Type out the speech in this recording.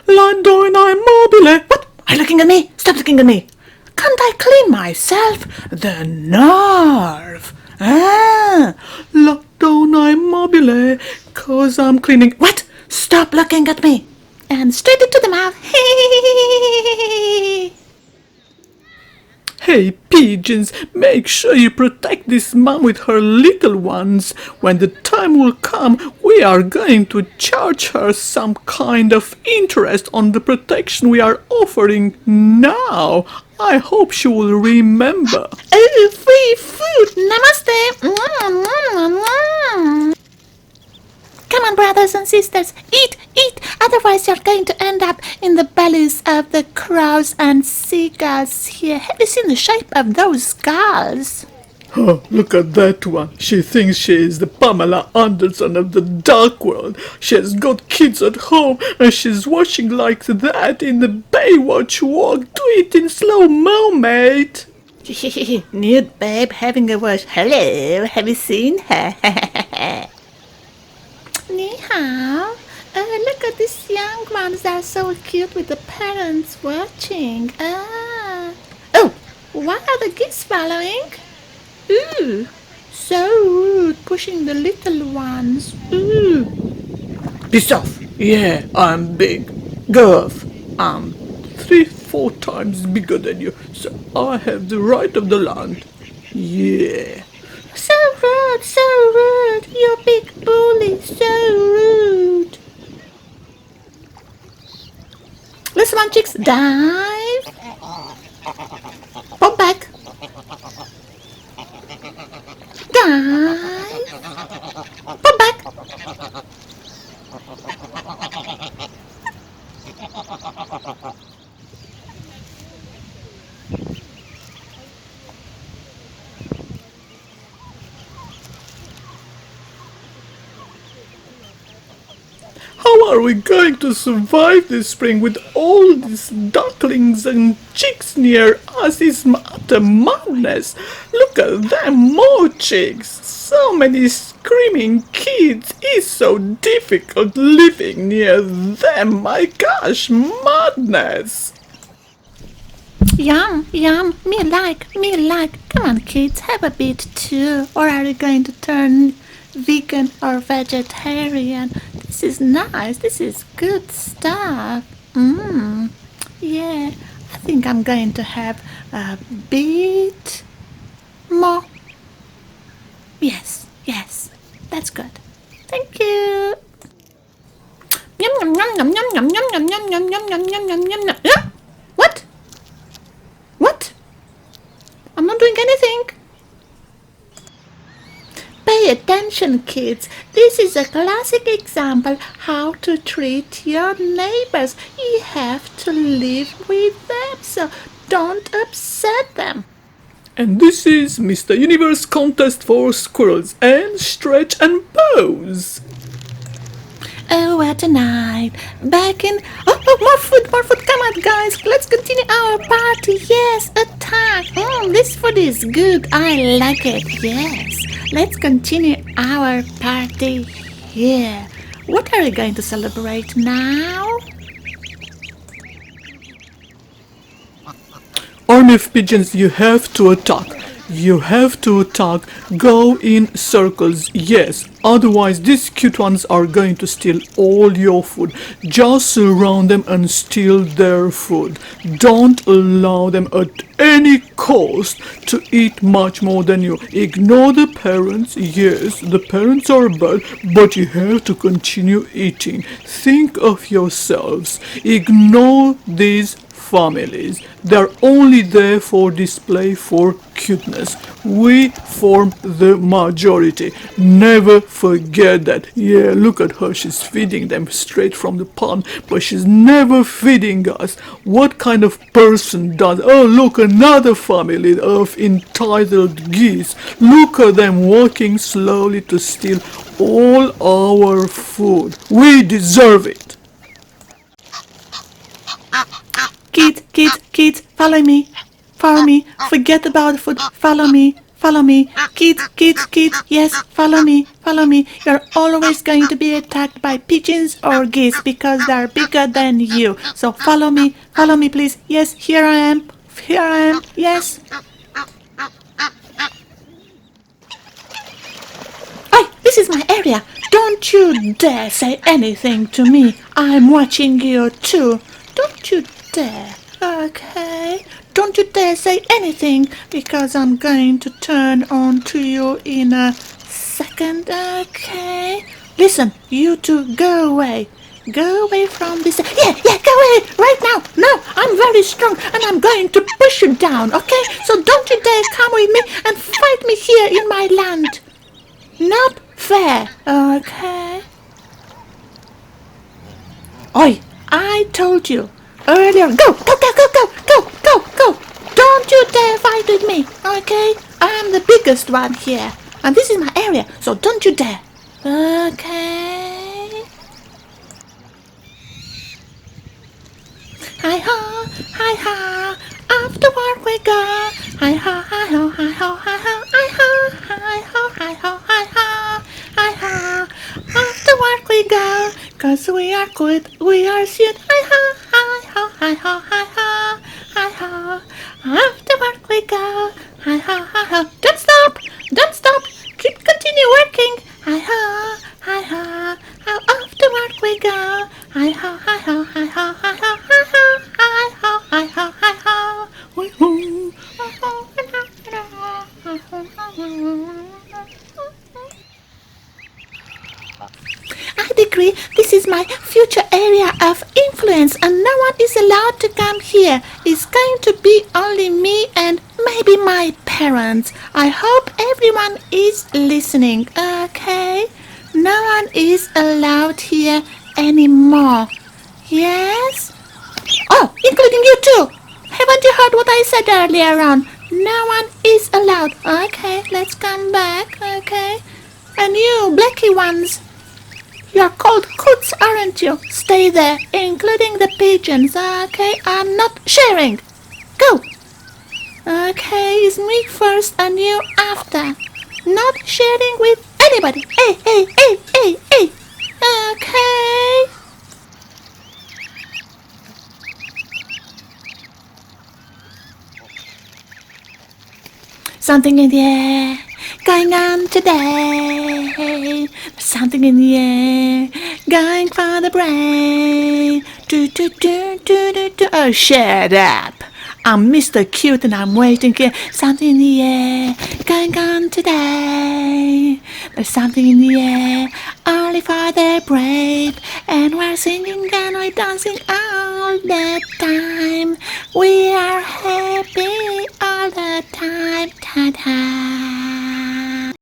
La donna immobile. What? Are you looking at me? Stop looking at me. Can't I clean myself? The nerve. La donna immobile. 'Cause I'm cleaning. What? Stop looking at me. And straight into the mouth. Hey, pigeons, make sure you protect this mom with her little ones. When the time will come, we are going to charge her some kind of interest on the protection we are offering now. I hope she will remember. Oh, free food! Namaste! Come on, brothers and sisters, eat, eat, otherwise you're going to end up in the bellies of the crows and seagulls here. Have you seen the shape of those skulls? Oh, look at that one. She thinks she is the Pamela Anderson of the dark world. She has got kids at home and she's watching like that in the Baywatch walk. Do it in slow-mo, mate. Nude babe having a wash. Hello, have you seen her? Ni hao. Look at these young ones. They're so cute with the parents watching. Oh, why are the geese following? Ooh, so rude, pushing the little ones. Ooh. Piss off. Yeah, I'm big. Go off. I'm 3-4 times bigger than you, so I have the right of the land. Yeah. So rude, you big bully, so rude. Listen on, chicks, dive. Pop back. Dive. Pop back. How are we going to survive this spring with all these ducklings and chicks near us? It's utter madness. Look at them, more chicks. So many screaming kids. It's so difficult living near them. My gosh, madness. Yum, me like. Come on, kids, have a bit too. Or are you going to turn vegan or vegetarian? This is nice. This is good stuff. Yeah, I think I'm going to have a bit more. Yes, that's good. Thank you. Yum yum yum yum yum yum yum yum yum yum yum yum yum yum yum. What? What? I'm not doing anything. Pay attention, kids. This is a classic example how to treat your neighbors. You have to live with them, so don't upset them. And this is Mr. Universe contest for squirrels, and stretch and pose. Oh, what a night. Back in... Oh, more food. Come on, guys. Let's continue our party. Yes, attack. This food is good. I like it. Yes. Let's continue our party here. What are we going to celebrate now? Army of pigeons, you have to attack. Go in circles, yes. Otherwise, these cute ones are going to steal all your food. Just surround them and steal their food. Don't allow them at any cost to eat much more than you. Ignore the parents. Yes, the parents are bad, but you have to continue eating. Think of yourselves. Ignore these families. They're only there for display, for cuteness. We form the majority. Never forget that. Yeah, look at her. She's feeding them straight from the pond, but she's never feeding us. What kind of person does? Oh, look, another family of entitled geese. Look at them walking slowly to steal all our food. We deserve it. Kids, follow me. Forget about food. Follow me. Follow me. Kids, kids, kids. Yes, follow me. Follow me. You're always going to be attacked by pigeons or geese because they're bigger than you. So follow me. Follow me, please. Yes, here I am. Here I am. Yes. Hey, this is my area. Don't you dare say anything to me. I'm watching you too. Don't you dare. Okay? Don't you dare say anything because I'm going to turn on to you in a second. Okay? Listen, you two, go away. Go away from this. Yeah, go away right now. No, I'm very strong and I'm going to push you down. Okay? So don't you dare come with me and fight me here in my land. Not fair, okay? Oi, I told you earlier. Go! Don't you dare fight with me, okay? I'm the biggest one here. And this is my area, so don't you dare. Okay? Hi-ha, after work we go. Hi-ha, hi-ho, hi-ho, hi-ho, hi-ho, hi-ho, hi-ho, hi-ho, hi-ho. After work we go, 'cause we are good, we are sweet. Hi-ho, hi-ho, hi-ho, hi-ho, hi-ho. After work we go. Hi-ho, hi-ho. Don't stop, continue working. Hi-ho, hi-ho. After work we go. Hi-ho, hi-ho, hi-ho, hi-ho, hi-ho, hi-ho, hi-ho, hi-ho. I agree. This is my future area of influence and no one is allowed to come here. It's going to be only me and maybe my parents. I hope everyone is listening, okay? No one is allowed here anymore. Yes? Oh, including you too. Haven't you heard what I said earlier on? No one is allowed. Okay, let's come back, okay? And you, blacky ones, you're called coots, aren't you? Stay there, including the pigeons, okay? I'm not sharing. Go! Okay, it's me first and you after. Not sharing with anybody. Hey. Okay? Something in the air going on today. Something in the air going for the brain. Oh, shut up. I'm Mr. Cute and I'm waiting here. Something in the air going on today. There's something in the air only for the brave. And we're singing and we're dancing all the time. We are happy all the time. Ta-ta.